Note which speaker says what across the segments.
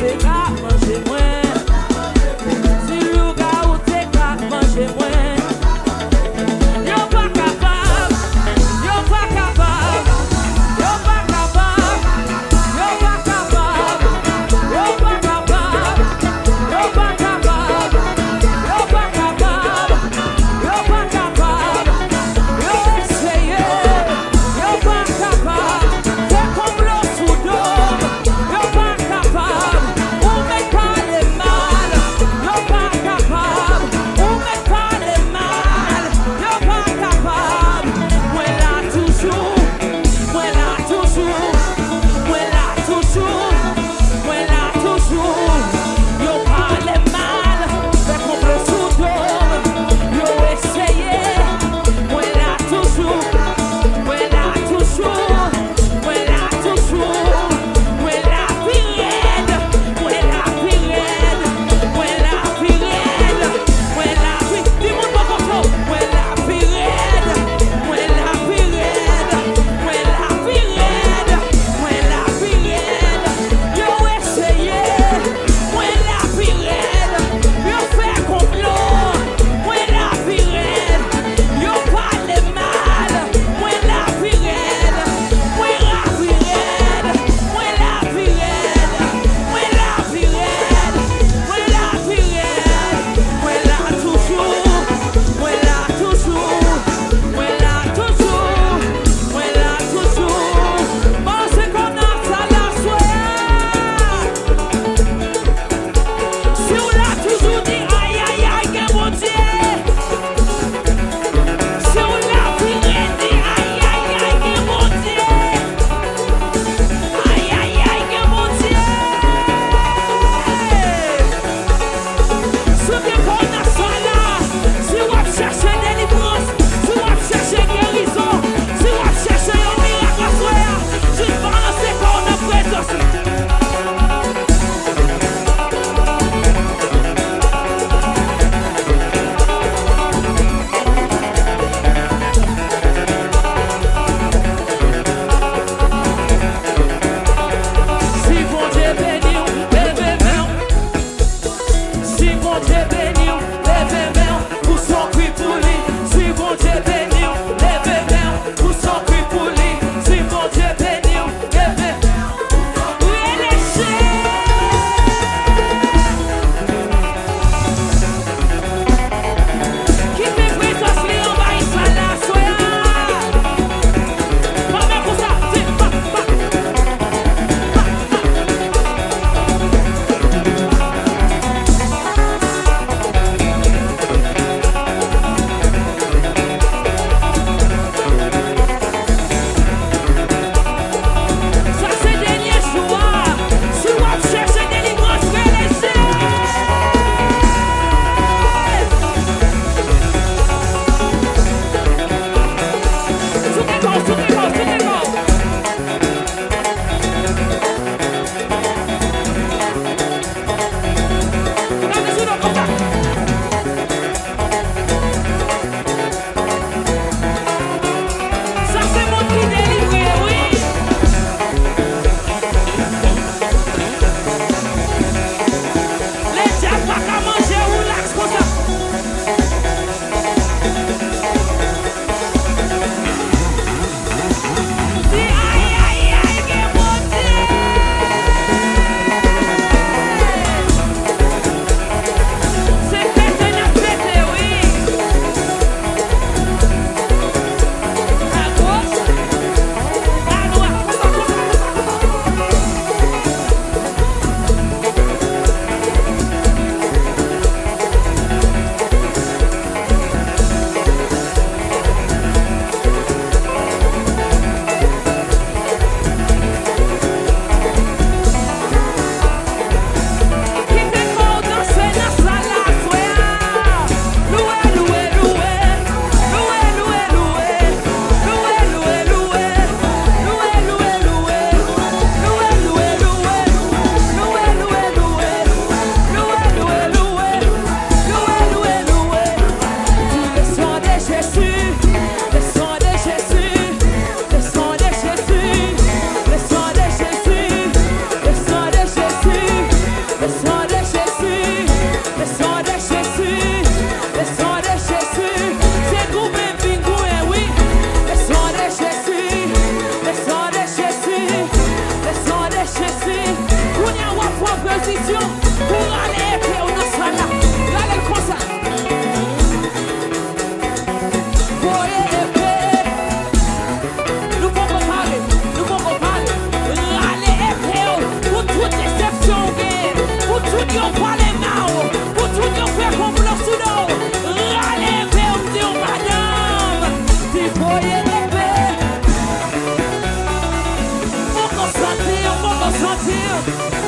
Speaker 1: te ka manje mwen. Si louga ou te ka manje mwen. Yo pa kapab, yo pa kapab, yo pa kapab, yo pa kapab, yo pa kapab, yo pa kapab, yo pa kapab, yo pa kapab, yo essayé, yo pa kapab, c'est comme l'eau sous d'eau, yo pa kapab, ou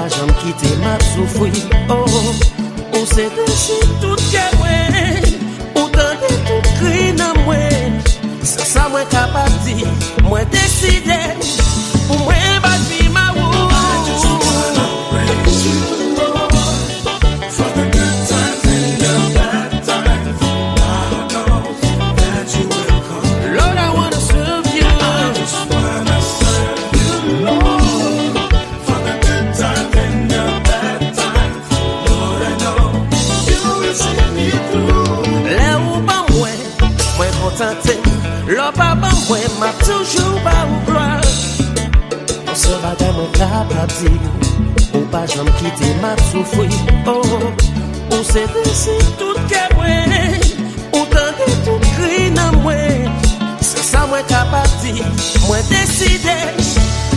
Speaker 2: pas jamais quitter ma souffrir. Oh, on s'est décidé tout que moi, on tente tout cri dans moi. C'est ça moi capable dire, moi décidé, pour moi bâtir ma route. Le papa moi m'a toujours pas ou gloire. On se bagarre mon capable dire, on pas jamais quitter ma souffrir. Oh, on s'est décidé tout que moi, on tente tout cri dans moi. C'est ça moi capable dire, moi décidé,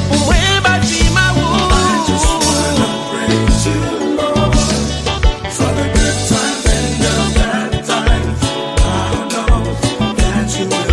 Speaker 2: pour moi bâtir ma route. I just wanna praise you, Lord, for the good times and the bad times. I know that you will.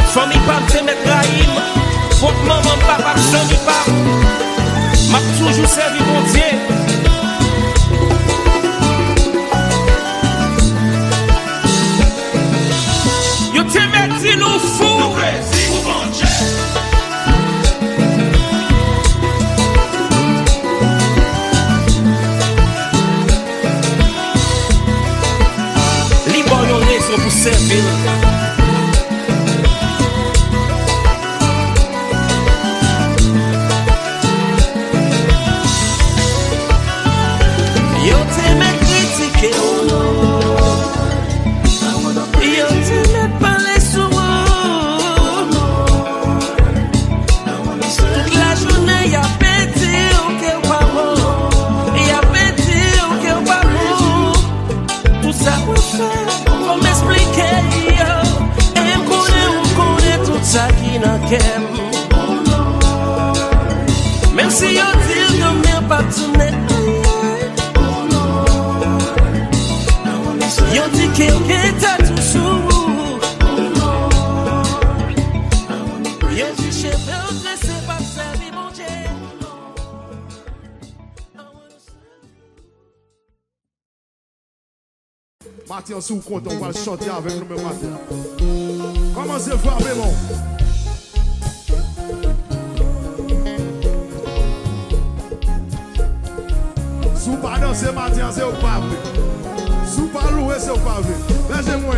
Speaker 2: Famille pas te mettre Rahim, faut que maman, papa, sans pas. M'a toujours servi mon Dieu. Yo te metti nous fous. Libre yon raison pour servir. Même si yo dit de mes partenaires, yo dit que t'as tout sous. Yo dit chef, c'est pas servir mon Dieu.
Speaker 3: Mathieu, si vous comptez, on va chanter avec nous, Mathieu. Commencez à voir, mais bon. Si vous pas danser, Mathieu, c'est au pavé. Si vous pas louer, c'est au pavé. Laissez-moi.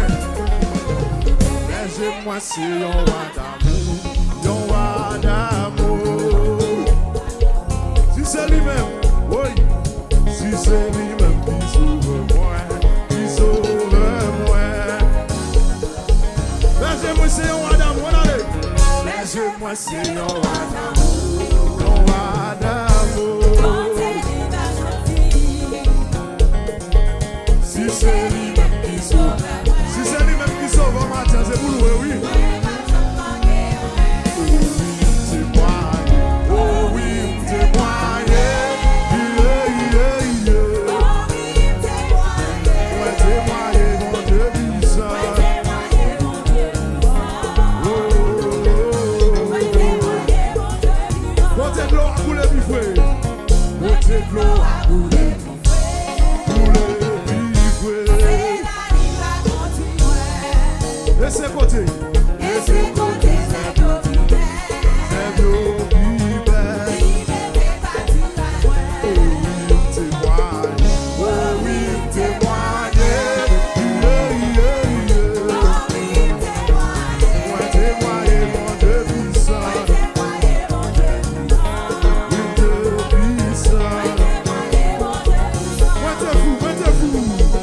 Speaker 3: Laissez-moi, c'est yon wa d'amour. Yon wa d'amour. Si c'est lui-même, oui. Si c'est lui-même qui sauve moi. Laissez-moi c'est yon wa d'amour, allez. Laissez-moi c'est yon wa d'amour. Yon wa d'amour. Si c'est lui-même qui sauve. Si c'est lui-même qui sauve, on va dire c'est pour louer, oui. Laissez côté. Laissez côté, c'est côté. C'est l'eau qui belle. Oh oui, témoigne. Moi témoigner mon Dieu puissant. Oui, Dieu puissant. Moi t'es fou.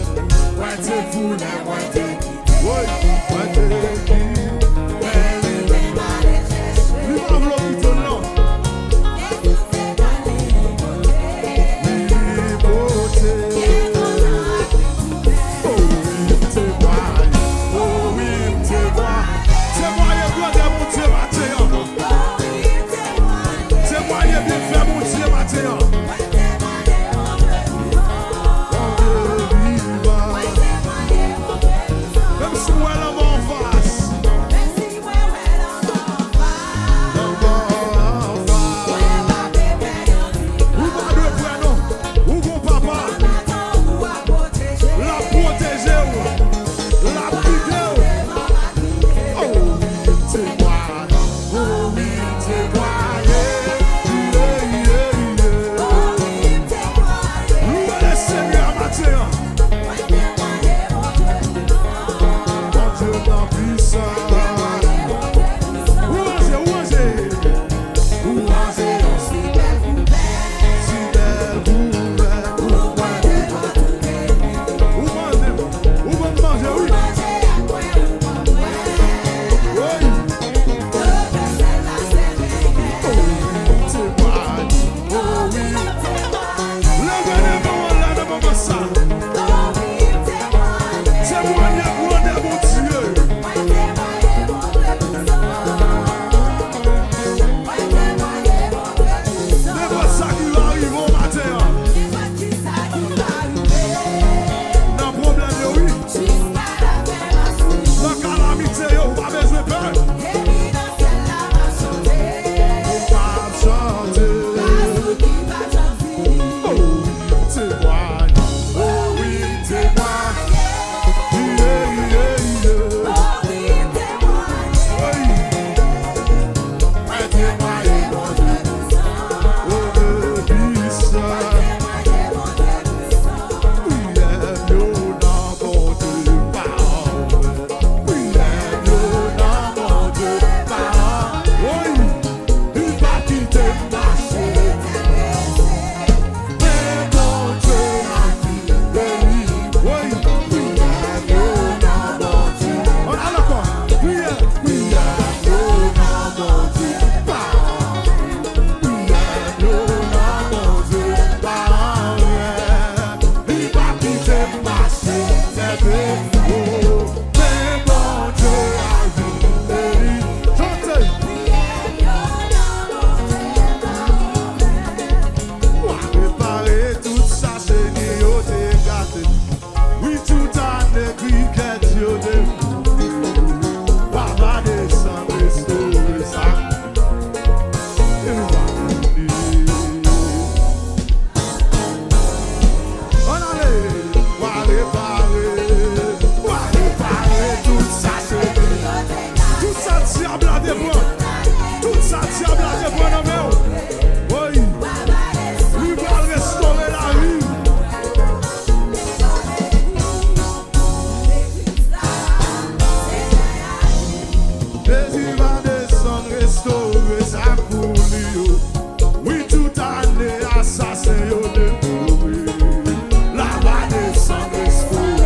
Speaker 3: Assassin, yo, de la va descendre,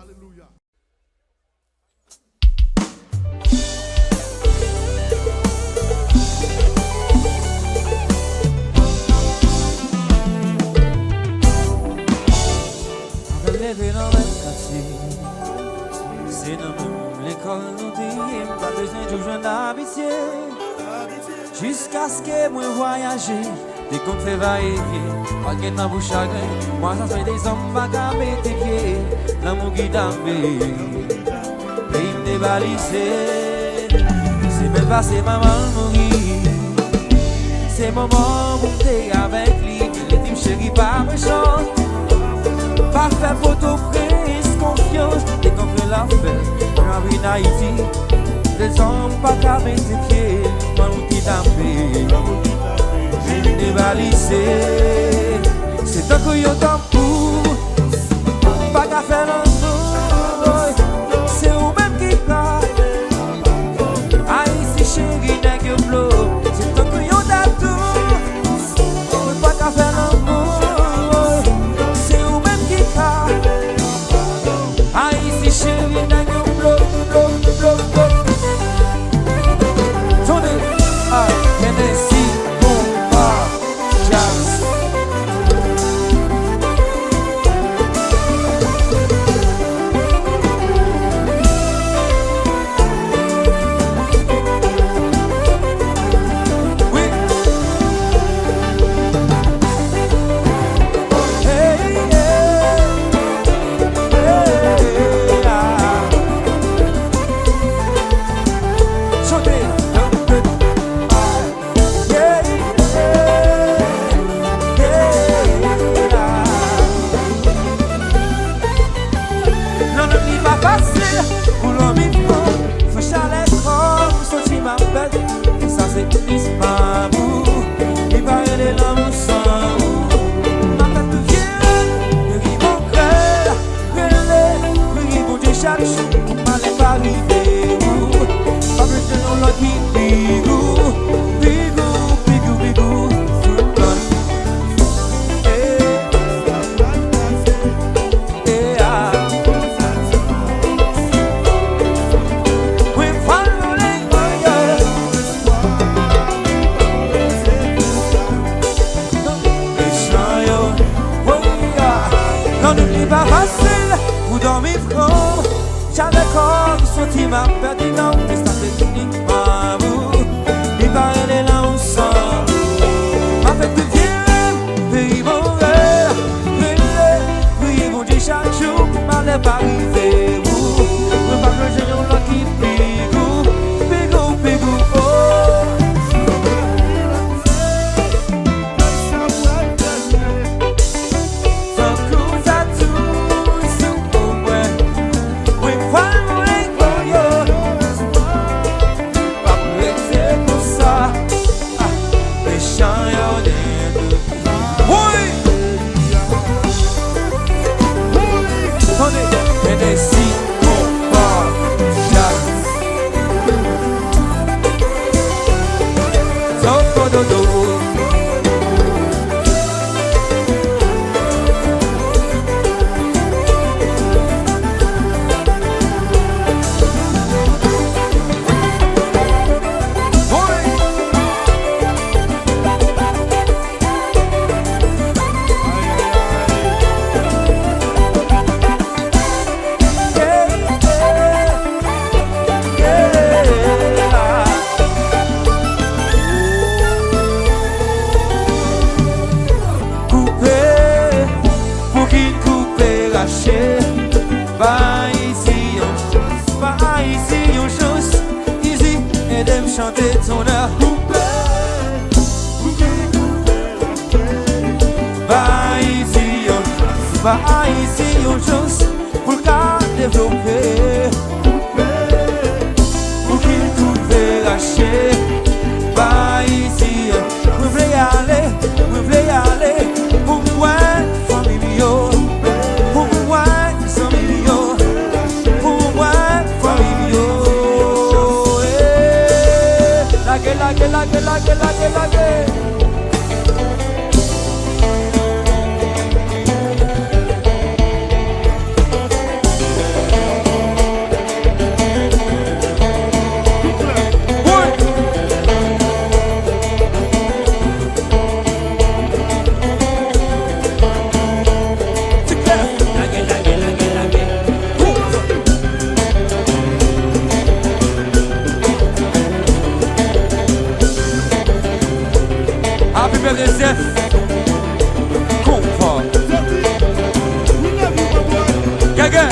Speaker 3: Alléluia.
Speaker 1: Levé dans le quartier, c'est dans l'école nous disons, pas besoin de jouer d'habitude. Jusqu'à ce que moi voyager, dès qu'on fait va-et-vient, pas qu'il n'a pas chagrin. Moi ça fait des hommes pas qu'à mettre tes pieds, l'amour qui t'aime, et il me dévalissé. C'est même pas c'est maman mourir, c'est maman monter avec lui, il dit chérie pas méchant. Pas faire photo prise, confiance, dès qu'on fait la fête, on vie d'Haïti, les hommes pas qu'à mettre tes pieds, moi on qui tapé, j'ai dévalisé, c'est tant que y'a tant pour, pas qu'à faire l'amour, c'est vous-même qui parle, Haïti chérie n'est que bleu, c'est tant que y'a tant tout, pas qu'à faire l'amour. Haïti chérie n'a qu'un bloc. Tournez, Tennessee, Bomba, Jazz. Oui. Hey, Chanter ton air coupé, va ici, on chose pour le cas développer, pour qu'il coupe lâcher, va ici, vous voulez y aller, pour moi, famille, pour moi, sans millions, pour moi, famille. Lage. peuple de Zef. Comprends. Gaga.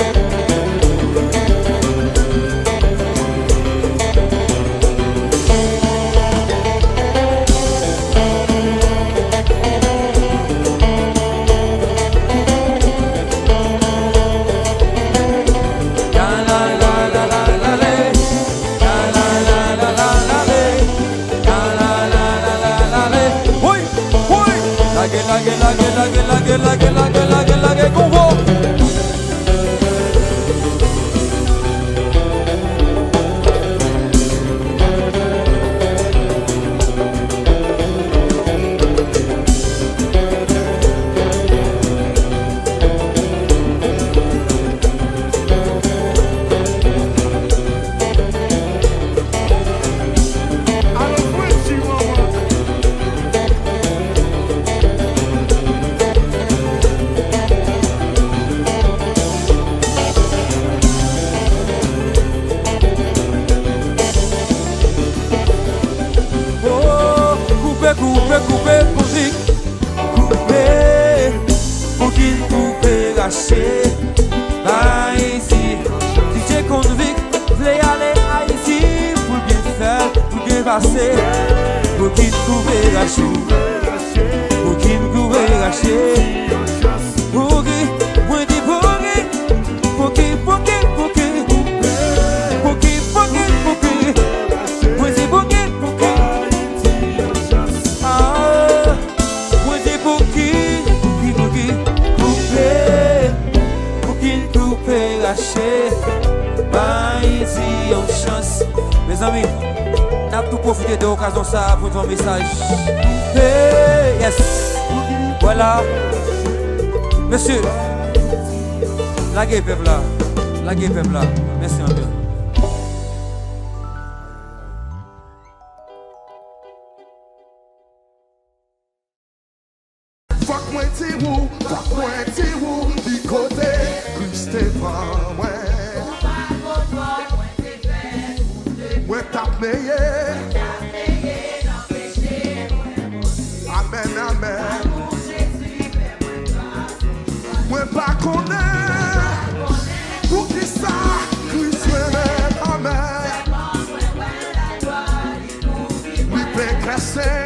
Speaker 1: Lage, convo. Couper, musique, couper, pour qu'il coupe racher, Haïti, DJ Convict, voulait aller à Haïti, pour bien faire, pour bien passer, pour qu'il coupe racher, pour qu'il coupe racher, pour qu'il, moi dis pour qu'il, moi dis Haïti en chance. Mes amis, on a tout profité de l'occasion ça pour ton message. Hey, yes. Voilà. Monsieur, la gueule peuple là. La gueule peuple là. Merci un peu.
Speaker 3: Fuck moi t'es où, du côté, Christ est pas moi. Moi t'as payé, amen, amen. Moi pas connaît, pour qui ça, Christ est amen. Oui, peut casser,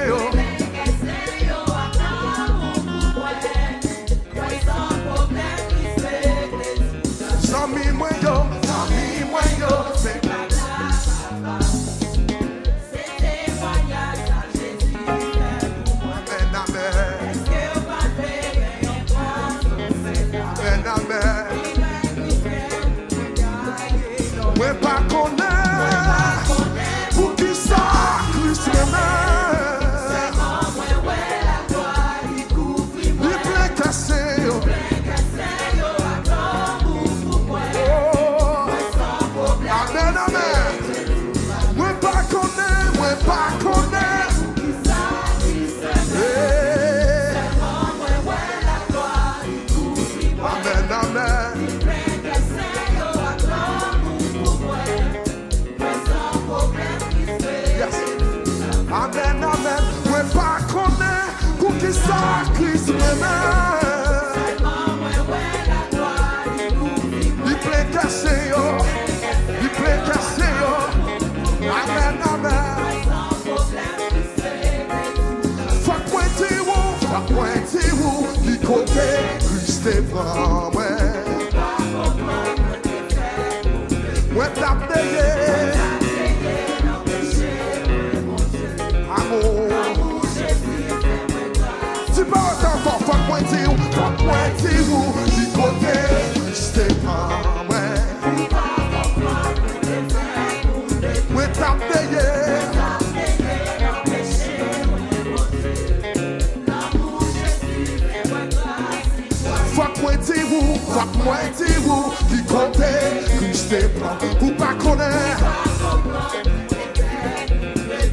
Speaker 3: ou pas connaître.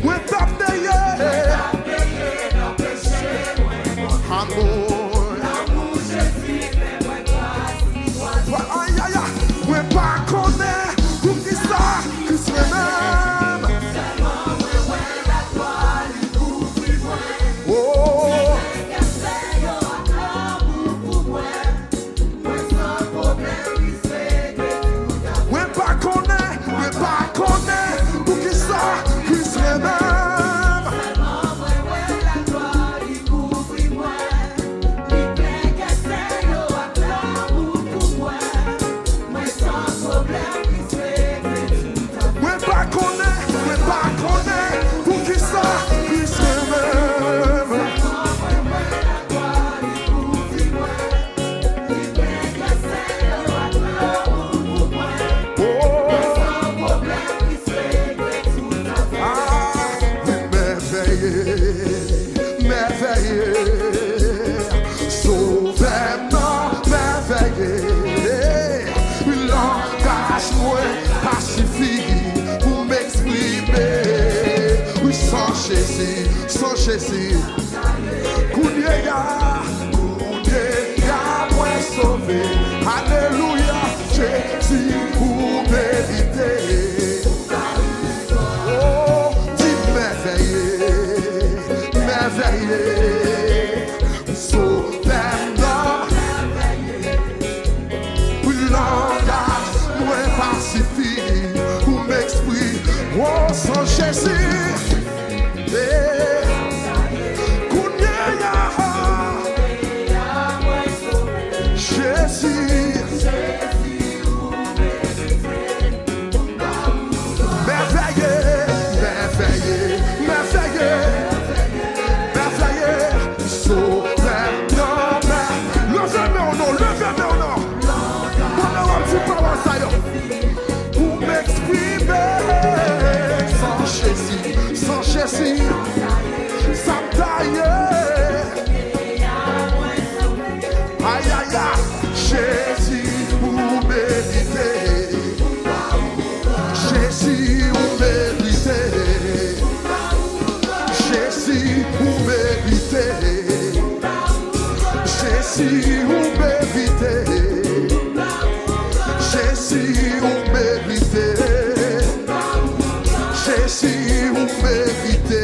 Speaker 3: Ouais, t'as payé. Amour. Aïe, aïe, aïe. Ouais, pas connaître. Pour qui ça, que c'est même. Oh. Jésus. Kounyega, moi sauvé. Alléluia, Jésus pour mériter. Oh, dis merveilleux, sauveur, pour langage, moins pacifique, pour m'exprimer, oh, sans Jésus. Sans Jésus, ça me taille. Aïe aïe aïe, Jésus pour mériter. Jésus pour mériter. Jésus pour mériter. Jésus pour mériter. Jésus pour mériter. Jésus ou mérité,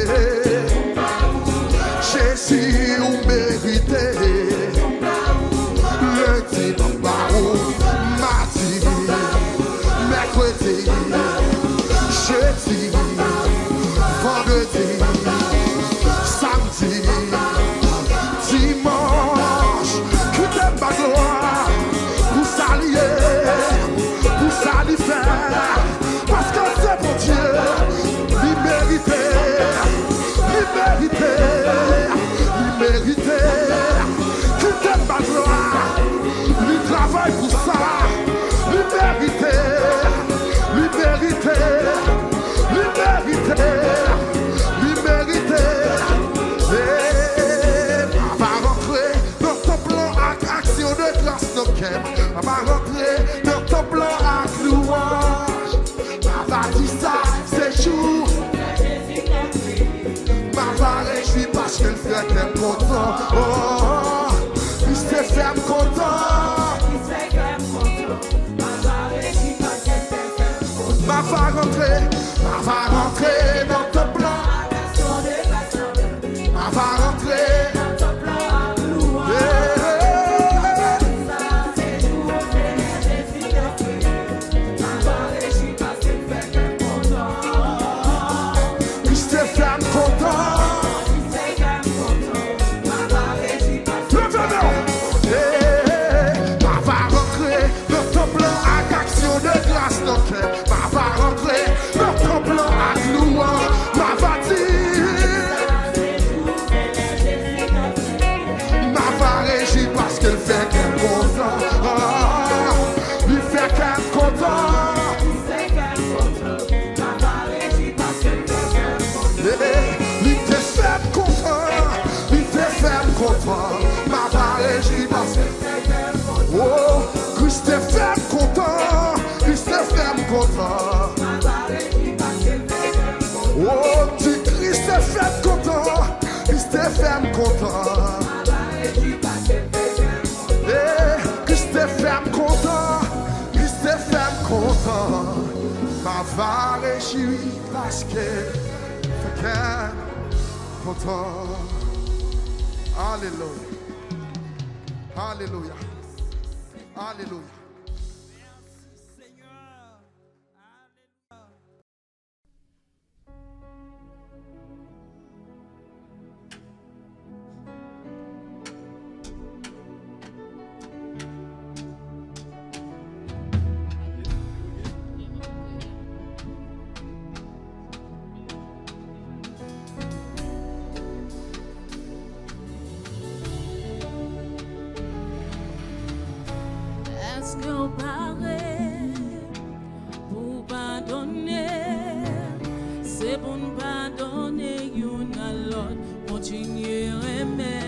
Speaker 3: Jésus ou mérité, lundi, mardi, mercredi, jeudi, vendredi, samedi, dimanche, que t'aimes ma gloire, pour s'allier, pour s'allier faire, parce que c'est mon Dieu. Liberté, qui t'aime ma gloire, lui travaille pour ça. Liberté, va rentrer dans ton plan avec action de grâce, va rentrer dans ton plan avec louange, va dire ça, c'est jour. Je suis parce qu'elle fait qu'elle content. Oh, il se fait content. Ma va rentrer dans ton plan. Ma va rentrer dans ton plan. Il se fait content. Ma parole, je passe. Oh, Christ est ferme content. Christ est ferme content. Oh, tu Christ est ferme content. Christ est ferme content. Christ est ferme content. Christ est ferme content. Ma va réjouir parce que fait content. Alléluia. Alléluia. Alléluia.
Speaker 1: Est-ce qu'on paraît pour pardonner? C'est pour nous pardonner, y'en a l'autre, continuer à aimer.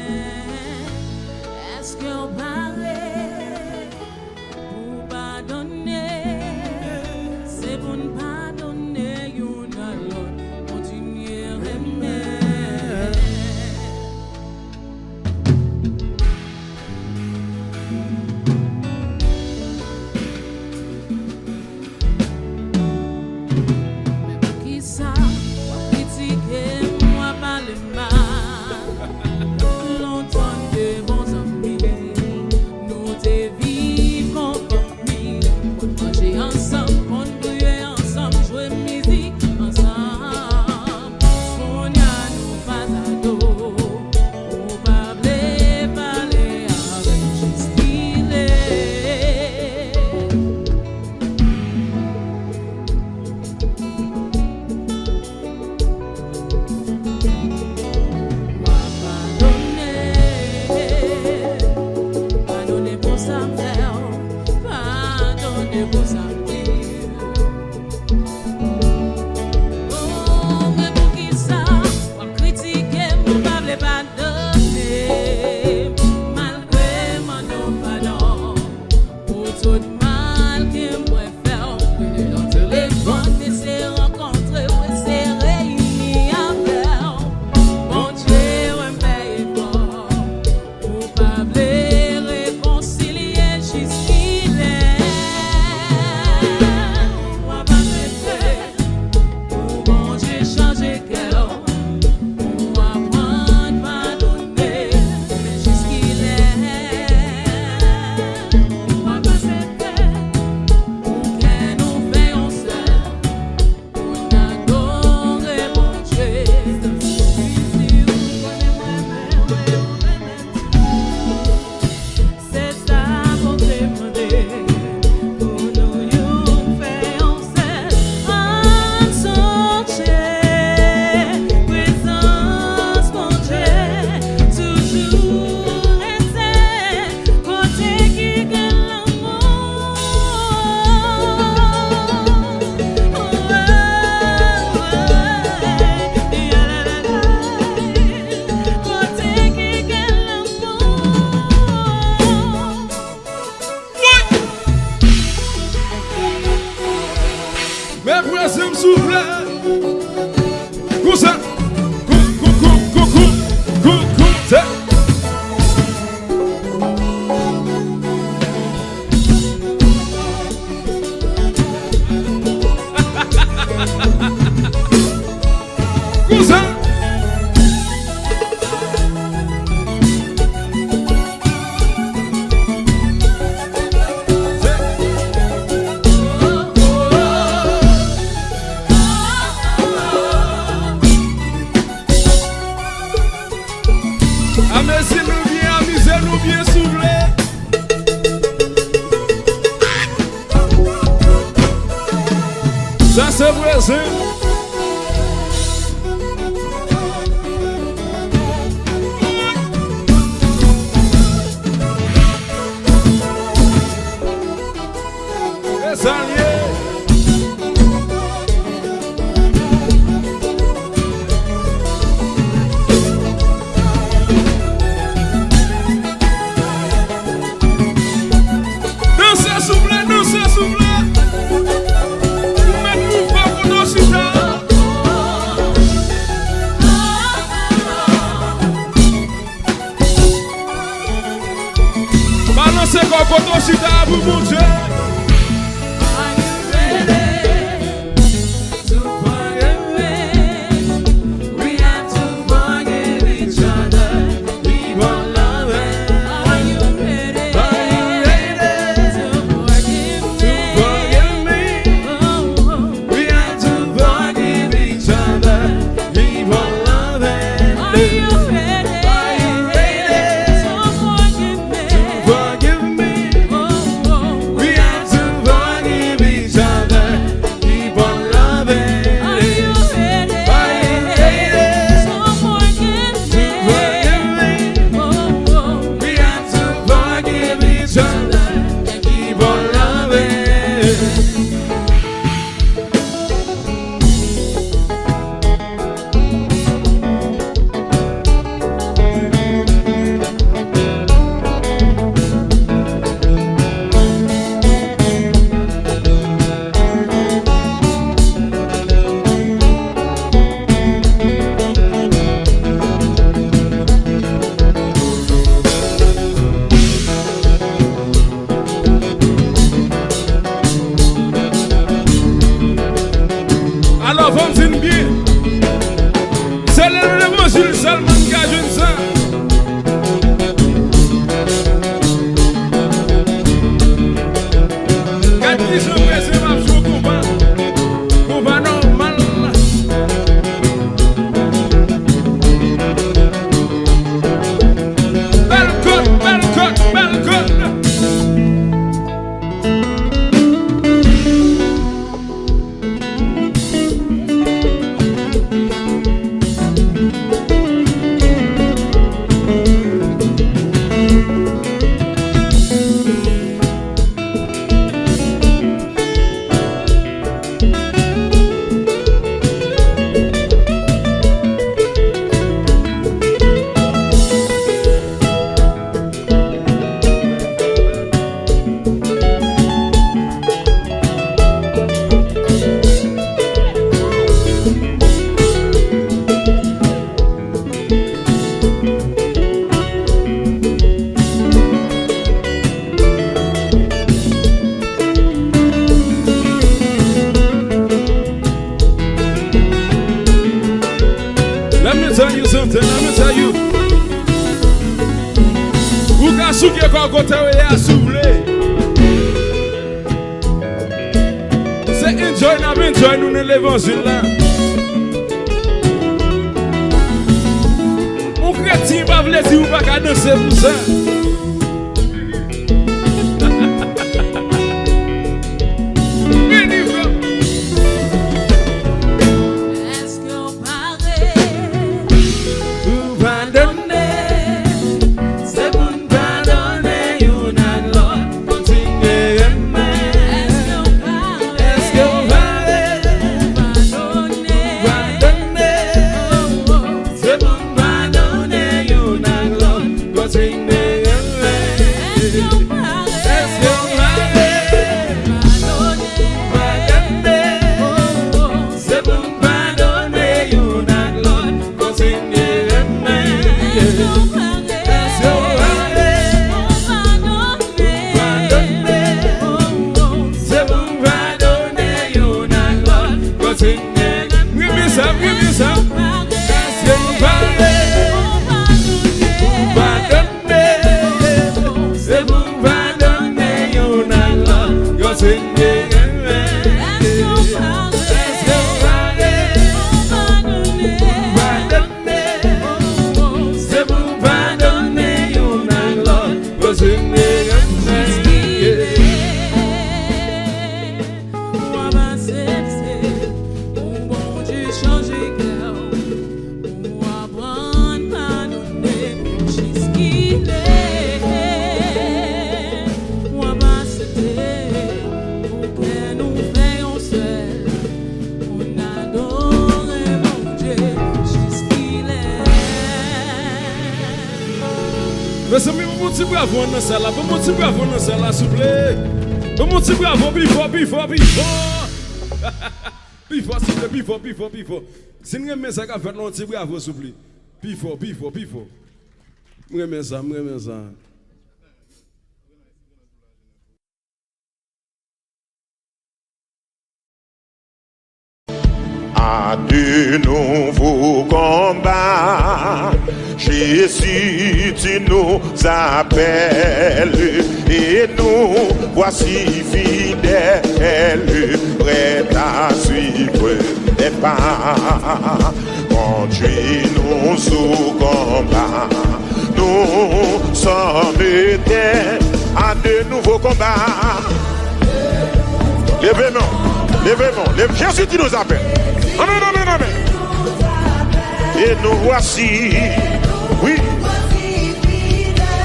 Speaker 1: Est-ce qu'on paraît pour pardonner? C'est pour nous pardonner, y'en a l'autre, continuer à aimer.
Speaker 3: Amusez-nous bien, amusez-nous bien, s'il vous plaît. Ça c'est Brésil. Les alliés. Dansez s'il vous plaît, dansez s'il vous plaît. Balancez Kokoto Chita pour mon Dieu. Alors, vamos in bien. C'est l'évangile seulement qui a jeune ça. Quand ils sont pressés, ma chou combat normal. Belle côte. Let me tell you something, let me tell you. Ou ka souke kwa kote we ya souvle. Se enjoy nou ne l'évangile là. Ou chrétien pa vle di ou pa ka danser pour ça.
Speaker 4: Sing
Speaker 3: Mes amis, vous montez bravo dans ça là, vous montez bravo dans ça là, s'il vous plaît. Vous montez bravo, before. Before, s'il vous plaît, before. Si vous aimez ça, vous faites un petit bravo, s'il vous plaît. Before. Moi, j'aime ça.
Speaker 4: À de nouveaux combats, Jésus, tu nous appelles et nous voici fidèles, prêts à suivre tes pas. Conduis-nous au combat, nous sommes éteints à de nouveaux combats. Levez-nous, Jésus, tu nous appelles. Amen. Et nous voici, oui,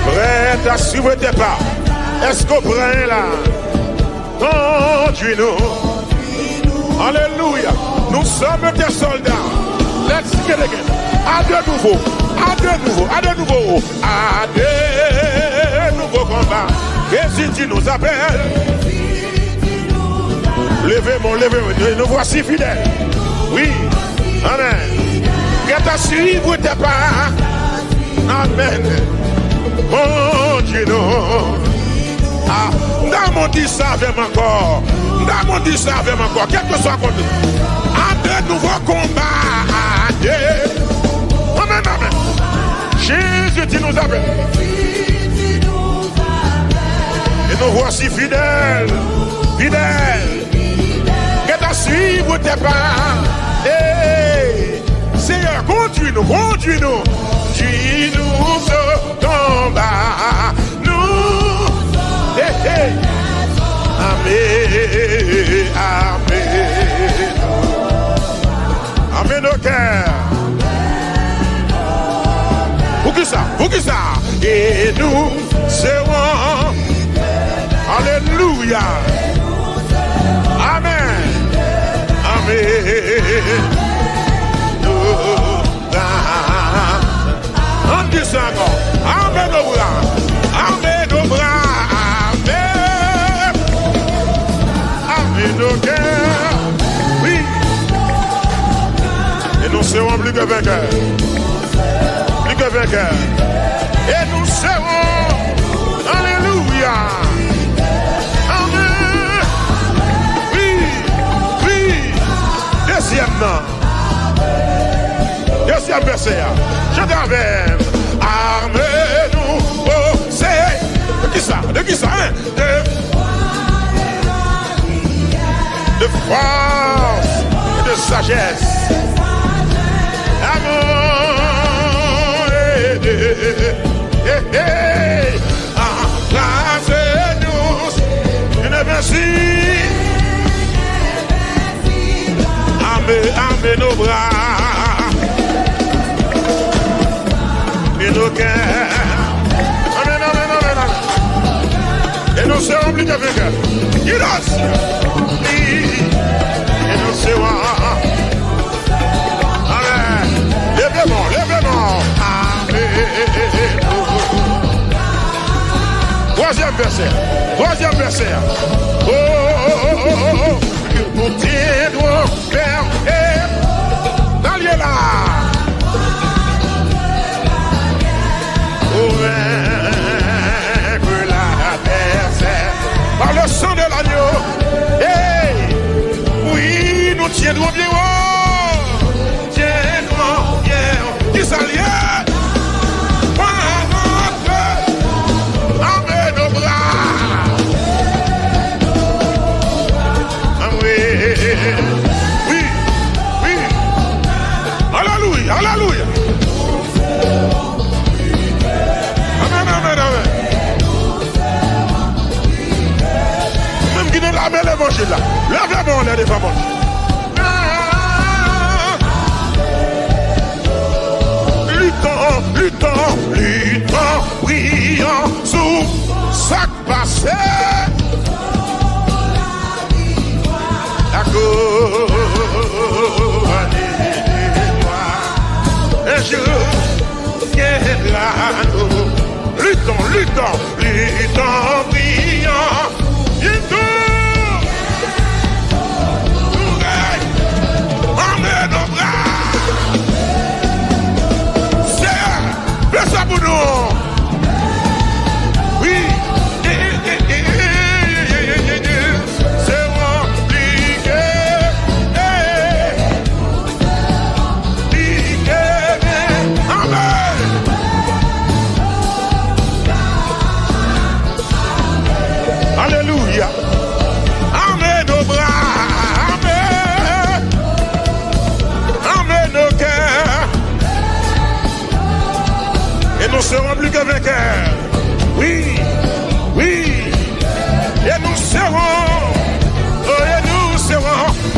Speaker 4: prêts à suivre tes pas. Est-ce qu'on prend là? Conduis-nous. Alléluia. Nous sommes tes soldats. Let's get it again. À de nouveau combats. Jésus, tu nous appelles. Levez-moi, nous voici fidèles. Oui, amen. Qu'est-ce à suivre tes pas? Amen. Mon Dieu, non. Ah, dans mon Dieu, ça avec encore. Quel que soit contre nous. À de nouveaux combats. Amen. Jésus, tu nous appelles. Et nous voici fidèles. Qu'est-ce à suivre tes pas? Seigneur, conduis-nous, dis-nous au combat, nous, amen au cœur, pour qui ça, et nous serons, alléluia, amen. On dit ça encore. Amen au bras. Amen au cœur. Oui. Et nous serons plus que vainqueurs. Et nous serons. Alléluia. Amen. Oui. Deuxième verset. Je t'avais. Armez-nous. Oh, c'est. De qui ça, hein? De force et de sagesse. Amour. Embrassez-nous. Une merci. Armez nos bras. Et nos cœurs. Amen. Et nous serons plus que vainqueurs. Et nous serons. Amen. Levez-moi. Amen. Troisième verset. Oh. Nous tiendrons vers et d'allier là. Par le sang de l'agneau, oui, nous tiendrons bien haut, des alliés, avec nos bras. Oui, alléluia. Amen. Même qui ne l'a pas l'évangile là. Lève-moi, on est des femmes. Luttons, prions sous sac passé. La cause et je viendra nous. luttons, priant. Amen, nos bras. Seigneur, fais ça pour nous. Oui. C'est compliqué. Amen. Alléluia. Amen, nos bras. Et nous serons plus que vainqueurs. Oui, oui. Et nous serons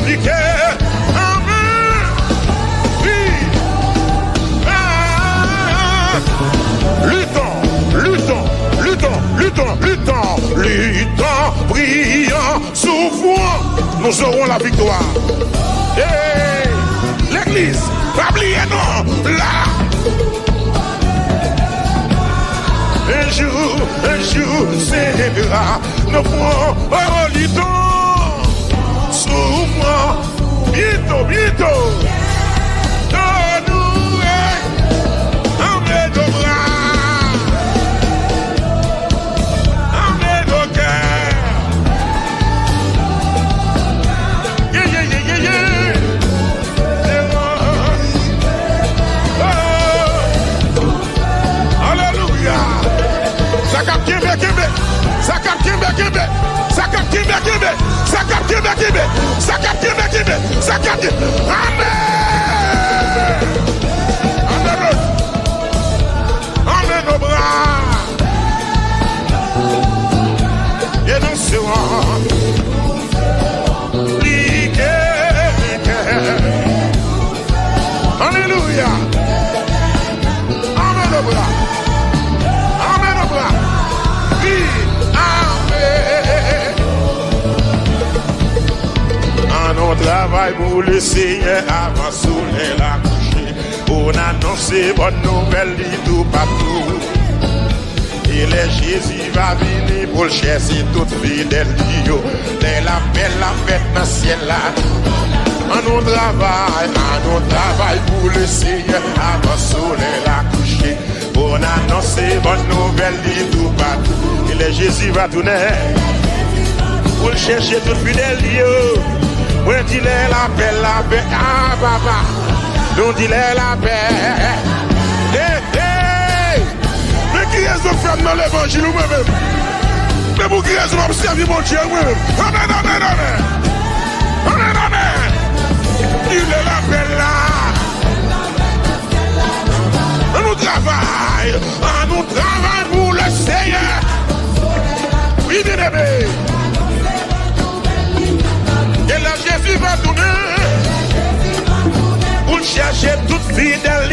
Speaker 4: plus que amen. Oui. Ah. Luttons, priant, souffrons. Nous aurons la victoire. Hey, l'église, pas oublier non, là. Un jour, s'élèvera, nous pourrons, luttons, souffrons, bientôt, nous, amen, nos bras, amen, nos cœurs, alléluia. Sakap Amen. Amen, nos bras. Et nous serons alléluia. Amen, nos bras. On travaille pour le Seigneur avant soleil la coucher. On annonce bonne nouvelle tout partout. Et le Jésus va venir pour le chercher toute fidèle. La belle la fête dans le ciel là. On travaille pour le Seigneur avant soleil la coucher. On annonce bonne nouvelle tout partout. Et le Jésus va tourner pour le chercher toute fidèle. Oui, dis-le la paix, ah papa, nous dis-le la paix. Mais qui est-ce que fait dans l'évangile ou moi-même? Mais pour qui est-ce que je servi mon Dieu moi-même? Amen. Dis-le la paix là. Nous travaillons pour le Seigneur. Oui, bien-aimé. Et là, Jésus va tourner pour chercher toute fidèle.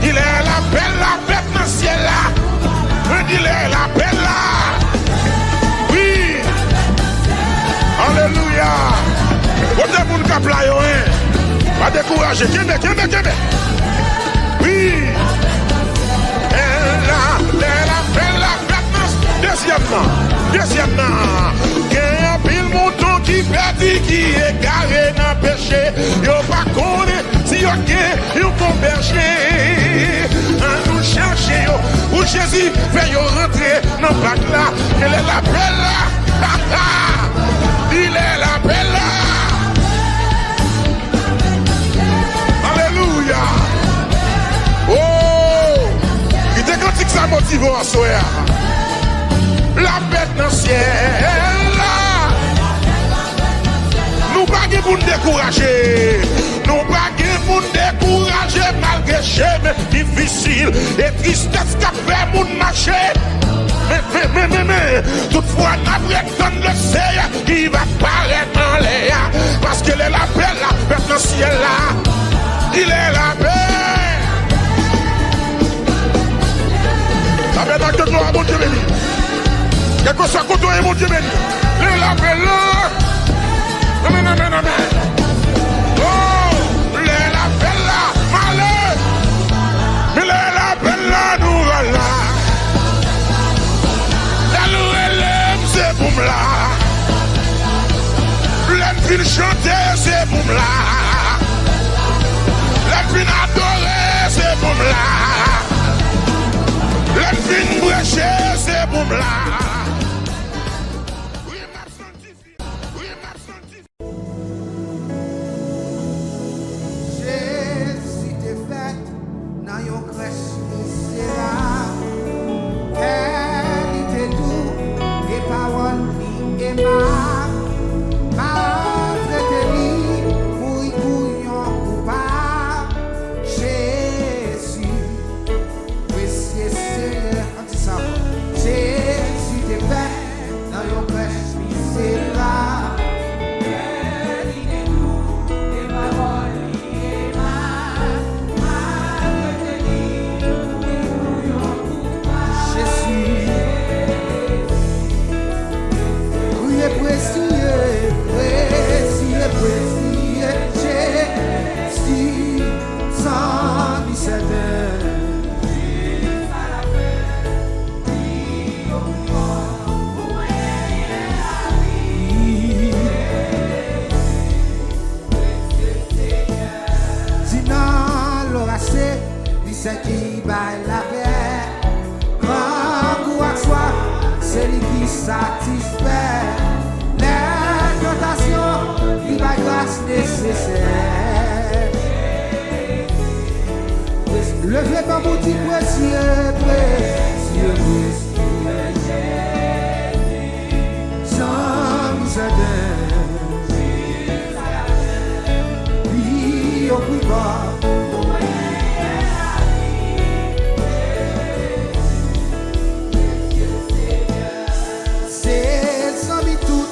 Speaker 4: Il est la belle, la fête dans le ciel là. Il est la belle là. Oui. Alléluia. Vous êtes pour le cap là, pas décourager. Kémé. Oui. Elle la belle, la fête dans le ciel. Deuxièmement. Pile mouton qui perdit, qui est garé dans le péché. Yo pas connaît si yo bon berger. Nous chercher où Jésus fait yo rentrer dans le bac là. Elle est la belle là. Il est la belle là. Alléluia. Oh, il était quand ça motive à soir. La bête dans le ciel. Nous pas pour nous décourager. Malgré chemin difficile et tristesse qui fait mon marcher. Mais, toutefois, nous attendons le Seigneur qui va paraître en l'air. Parce qu'il est la paix là, dans le ciel là. Il est la paix. La paix dans le gloire, mon Dieu béni. Quel que soit côté, mon Dieu béni. Il est la paix là. Amen. Oh, il est la paix là, malheur. Il est la paix là, nous voilà. fin chanter, c'est pour là. Les fin adorer, c'est pour là. Les fin brècher, c'est pour là. Oui, m'a sanctifié. Oui, m'a sanctifié.
Speaker 5: Jésus t'est fait dans yon crèche misérable. Elle était doux et parole ni aimable. Maltraité li, mouille bouillon coupable. Jésus, précieux Seigneur, on dit ça. Jésus t'est fait dans yon crèche misérable. Elle était doux et parole ni aimable. Maltraité li, mouille bouillon coupable. Jésus, criez précieux, précieux, précieux, Jésus, sans discernement. Sinon, l'oracé, c'est qui baille la paix. Grand goût à soi, c'est lui qui satisfait. Les tentations, il va grâce nécessaire. Levez ton bouti précieux, précieux, précieux, sans misère. Lui au plus bas. C'est sans mi tout,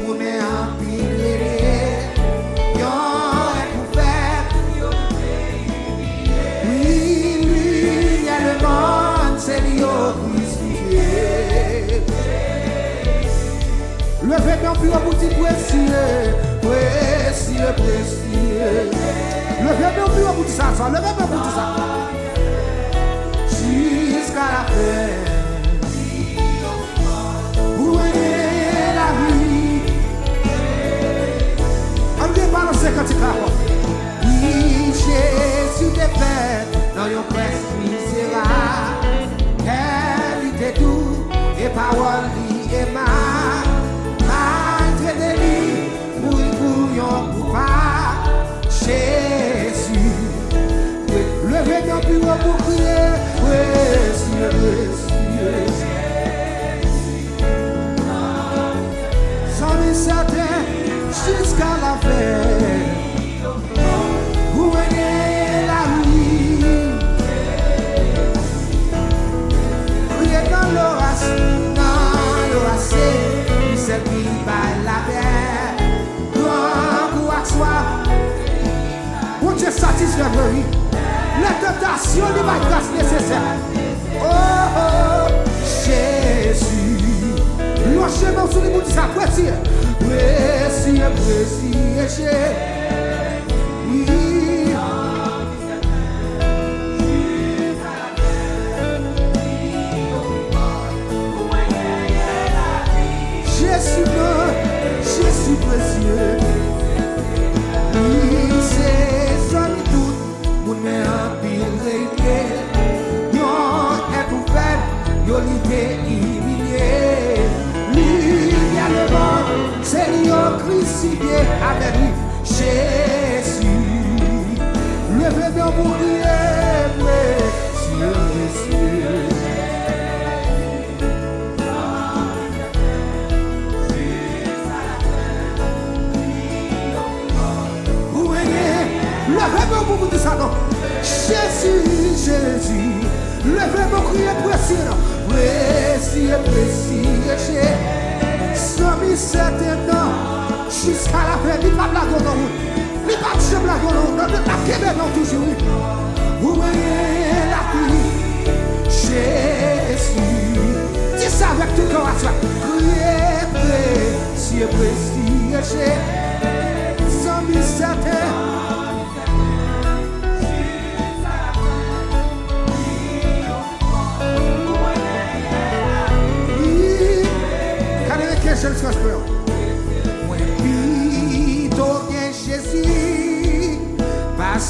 Speaker 5: mon est empilé. Yon est pour faire. Oui, lui, il y a le monde, c'est lui au crucifié. Levez ton plus haut bouti précieux, précieux, précieux. Levez ton plus haut bouti ça, levez ton bouti ça. Jusqu'à la fin. Où est la vie? On ne pas le secret. Oui, Jésus t'est fait dans yon presse misérable. Elle était doux et parole li aimable. Maltraité li, mouille bouillon coupable. Jésus, levez ton plus haut pour crier. Précieux, précieux. Sans certain jusqu'à la fin. Où est la vie? Priez dans l'oracé, il s'est pris par la paix. Grand goût à soi, pour Dieu satisfait lui. Les tentations, les grâce nécessaires. Oh, oh, Jésus. Lâchez-moi sur les bouts de sa précieux. Précieux, précieux, Jésus. Jésus, Jésus précieux. Oui, c'est son tout. Mon mère en pile réglé. Yon est pour faire, yon l'idée humilié. Lui, il y a le monde, c'est lui au crucifié avec lui. Jésus, levez bien pour prier, précieux, précieux. Levez-moi pour vous dire ça, non. Jésus, Jésus, levez-moi crier précieux, précieux, précieux, Jésus. Sans mi certain, non. Jusqu'à la fin, il pas blague non. Il pas de blague non. La Québec, non, toujours. Vous voyez la vie, Jésus. Dis ça avec tout cœur à toi. Criez précieux, précieux, Jésus. Sans mi certain. Je le souhaite.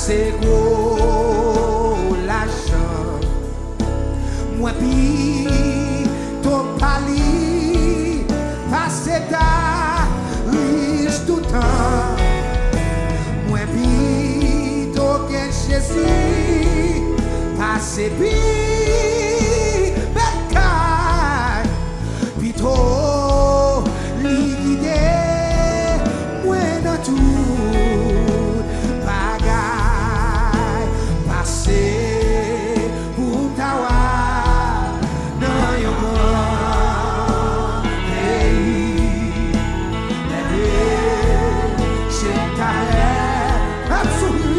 Speaker 5: c'est gros l'argent. Moi puis ton pali, parce que t'as riche tout le temps. Moi puis ton Jésus, parce que belle caille, puis trop liquidé, moi dans tout bagaille, passé pour t'avoir dans yon grand pays. Chez ta mère, absolument.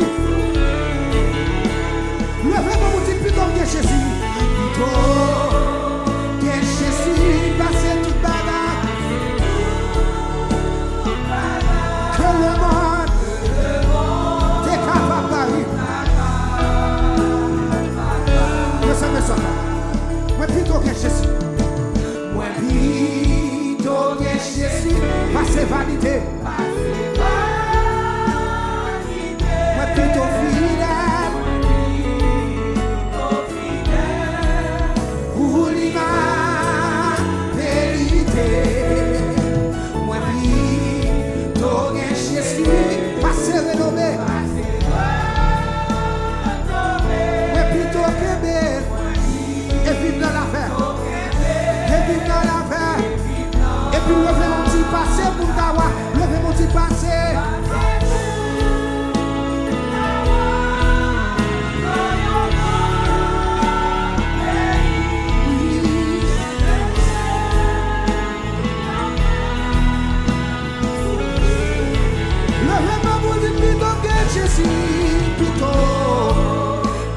Speaker 5: Levez-moi mon petit comme que Jésus, plutôt que Jésus, passé toute bagarre. Que le monde t'est capable de ça me sonne. Moi plutôt que Jésus. Moi plutôt que Jésus, passé vanité. Moi plutôt fidèle. Pour l'humanité. Moi plutôt que Jésus, passé renommé. Moi plutôt que belle. Et vivre dans la paix. Et vivre dans la paix. Et puis lever mon petit passé pour t'avoir. Lever mon petit passé. Levez-moi mon petit plutôt que Jésus. Plutôt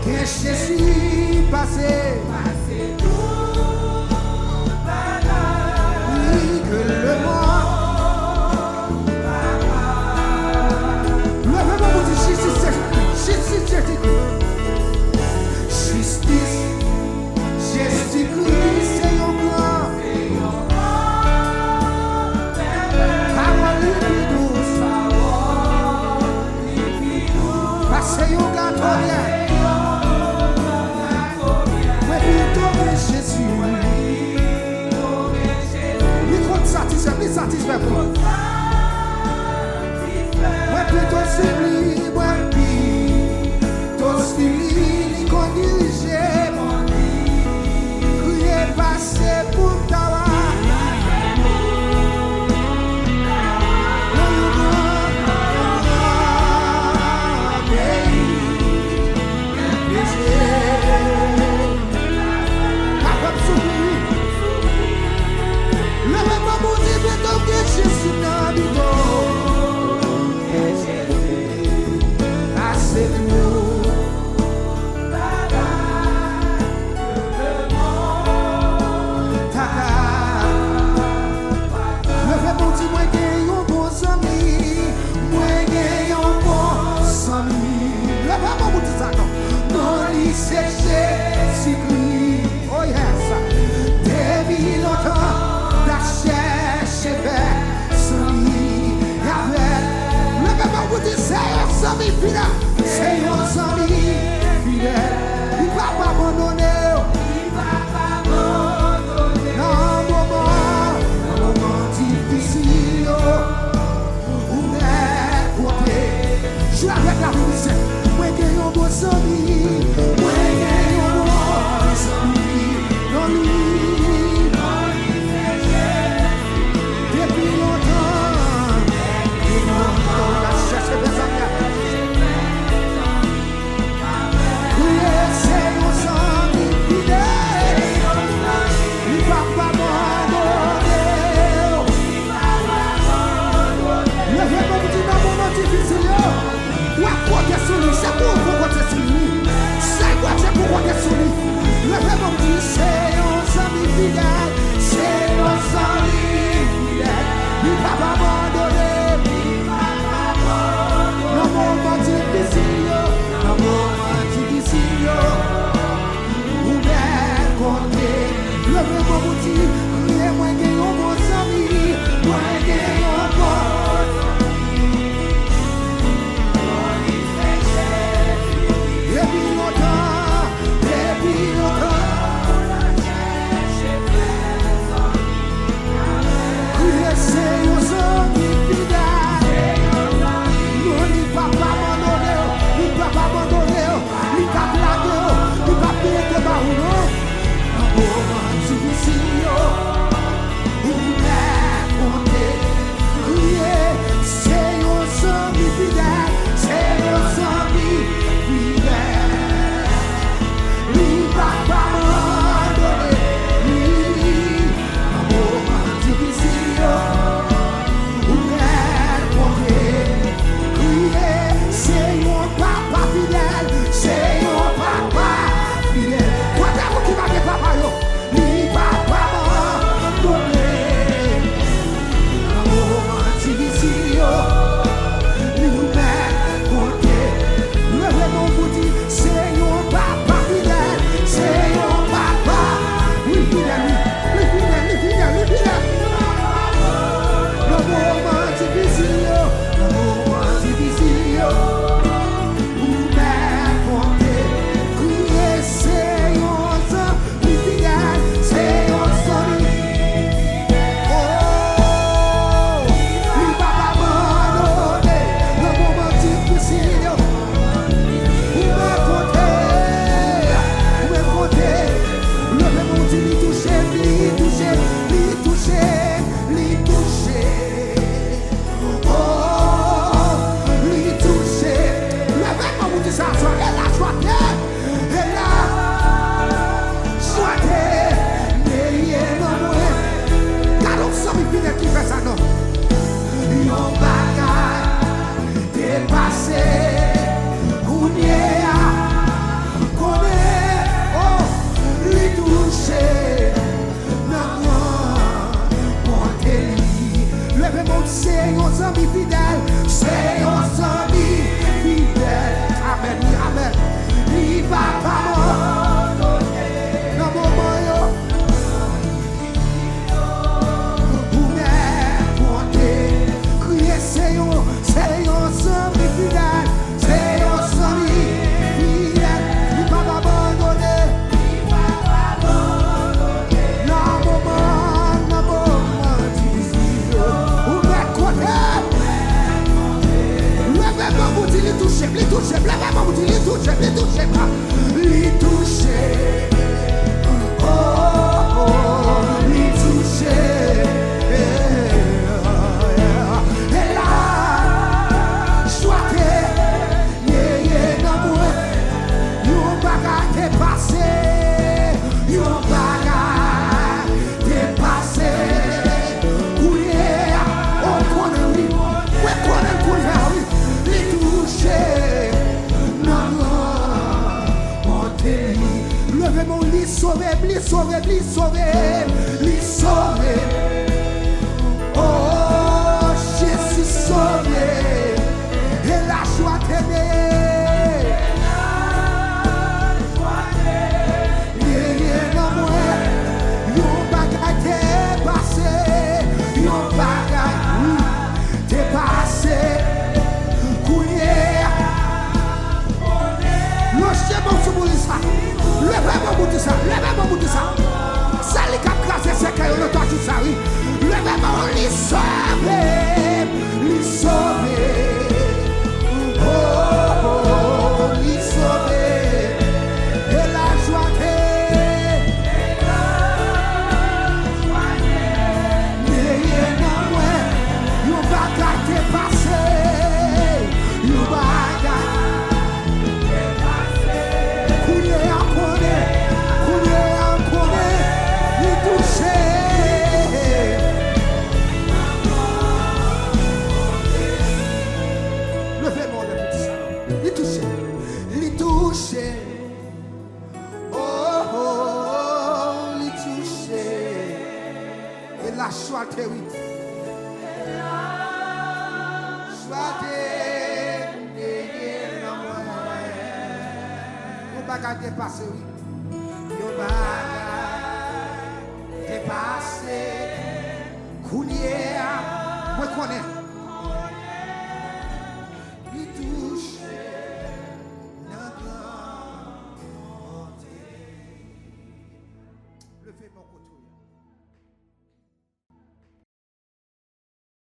Speaker 5: que Jésus passé. Oui, que le monde. Levez-moi mon petit justice. Justice, Jésus-Christ, c'est un grand. Parole plus douce. Passez au gâteau bien. Mais plutôt que Jésus. Il compte satisfait, il satisfait pour nous. Moi plutôt supplie, moi plutôt supplie, il compte diriger mon lit. Crier passer pour t'avoir. Oh yes, depuis longtemps, ta cherche fait celui avec. Le même vous dit c'est un ami fidèle, c'est un ami fidèle. Il va pas abandonner, dans un moment difficile. Où est côté, je suis avec la police. Moi qui ai un bon ami, moi qui ai un bon ami, non lui, depuis longtemps, la cherche des amis. Oui, c'est un ami fidèle, il va pas m'abandonner. Le vrai bon petit dans un moment difficile. Ou à côté sur lui, c'est pour côté sur lui. C'est quoi, c'est pour côté sur lui. Le vraiment dit, c'est un ami fidèle. C'est un ami fidèle. Il va pas abandonner. Le moment difficile. Le moment difficile. Ou bien côté. Le vraiment dit, criez-moi qu'il y a un bon ami. Moi qu'il y a un bon. c'est un ami fidèle. Amen, oui, amen. Il va pas m'abandonner. Dans mon moyen, ou même compter. Crier, c'est un ami fidèle. C'est un ami fidèle. Il va m'abandonner. Dans mon moment difficile, ou même compter. Levez-moi, vous dites, les toucher, levez-moi, vous dites, les toucher, pas. Les toucher. Oh, oh, les toucher. Et là, choisir, dans moi, yon bagage dépassé, yon bagage dépassé. Couiller, on connaît, oui, on connaît, oui, les toucher. Non, montez, levez-moi, les sauver, les sauver, les sauver, les sauver. Oh, Jésus sauvé, et la joie t'aimer. Rien dans moi, yon bagage dépassé, yon bagage dépassé. Couiller, lâchez-moi sur mon ça, levez-moi pour tout ça, levez-moi pour tout ça. Ça les cap crasé, c'est qu'il y a le temps tout ça, oui. Levez-moi, les sauver, les sauver. Oh, oh, les sauver. Et la joie rien dans moi, yon bagage dépassé, yon bagage couler en connaît, les toucher. Levez-moi le petit salon, les toucher. Oh, oh, les toucher. Et la joie oui. Yon bagage dépassé, oui. Yon bagage dépassé. Koulier, moi connais.